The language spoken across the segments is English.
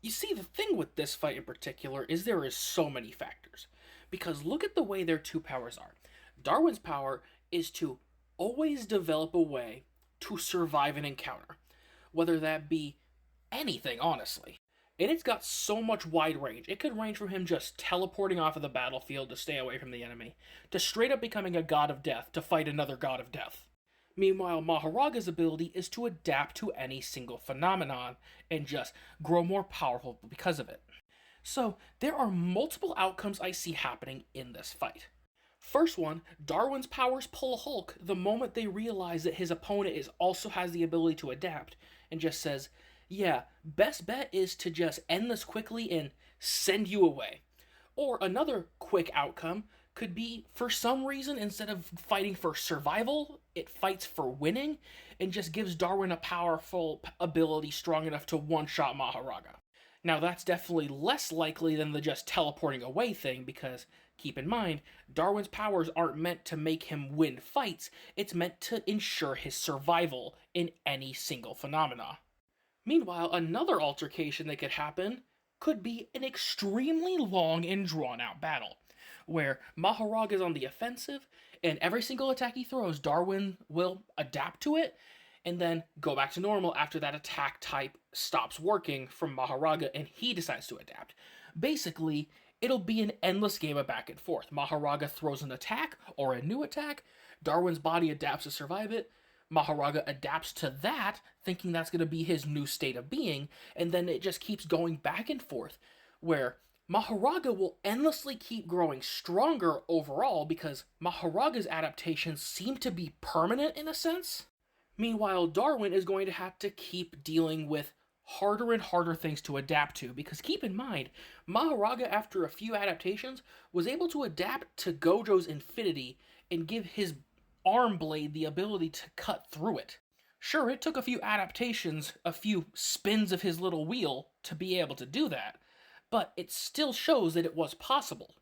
You see, the thing with this fight in particular is there is so many factors. Because look at the way their two powers are. Darwin's power is to always develop a way to survive an encounter, whether that be anything, honestly. And it's got so much wide range. It could range from him just teleporting off of the battlefield to stay away from the enemy, to straight up becoming a god of death to fight another god of death. Meanwhile, Maharaga's ability is to adapt to any single phenomenon and just grow more powerful because of it. So, there are multiple outcomes I see happening in this fight. First one, Darwin's powers pull a Hulk the moment they realize that his opponent also has the ability to adapt and just says, yeah, best bet is to just end this quickly and send you away. Or another quick outcome could be, for some reason, instead of fighting for survival, it fights for winning and just gives Darwin a powerful ability strong enough to one-shot Mahoraga. Now, that's definitely less likely than the just teleporting away thing, because, keep in mind, Darwin's powers aren't meant to make him win fights, it's meant to ensure his survival in any single phenomena. Meanwhile, another altercation that could happen could be an extremely long and drawn out battle, where Mahoraga is on the offensive, and every single attack he throws, Darwin will adapt to it, and then go back to normal after that attack type stops working from Mahoraga and he decides to adapt. Basically, it'll be an endless game of back and forth. Mahoraga throws an attack or a new attack, Darwin's body adapts to survive it, Mahoraga adapts to that, thinking that's going to be his new state of being, and then it just keeps going back and forth, where Mahoraga will endlessly keep growing stronger overall because Mahoraga's adaptations seem to be permanent in a sense. Meanwhile, Darwin is going to have to keep dealing with harder and harder things to adapt to, because keep in mind, Mahoraga, after a few adaptations, was able to adapt to Gojo's Infinity and give his arm blade the ability to cut through it. Sure, it took a few adaptations, a few spins of his little wheel to be able to do that, but it still shows that it was possible.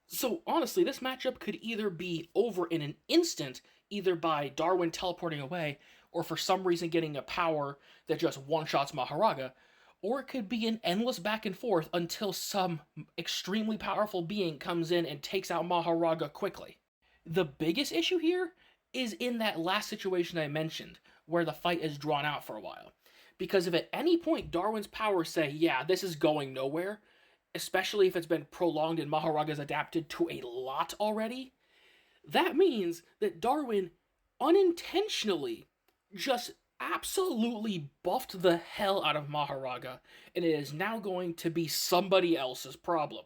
So honestly, this matchup could either be over in an instant, either by Darwin teleporting away, or for some reason getting a power that just one-shots Mahoraga, or it could be an endless back and forth until some extremely powerful being comes in and takes out Mahoraga quickly. The biggest issue here is in that last situation I mentioned, where the fight is drawn out for a while. Because if at any point Darwin's powers say, yeah, this is going nowhere, especially if it's been prolonged and Mahoraga's adapted to a lot already, that means that Darwin unintentionally just absolutely buffed the hell out of Mahoraga, and it is now going to be somebody else's problem.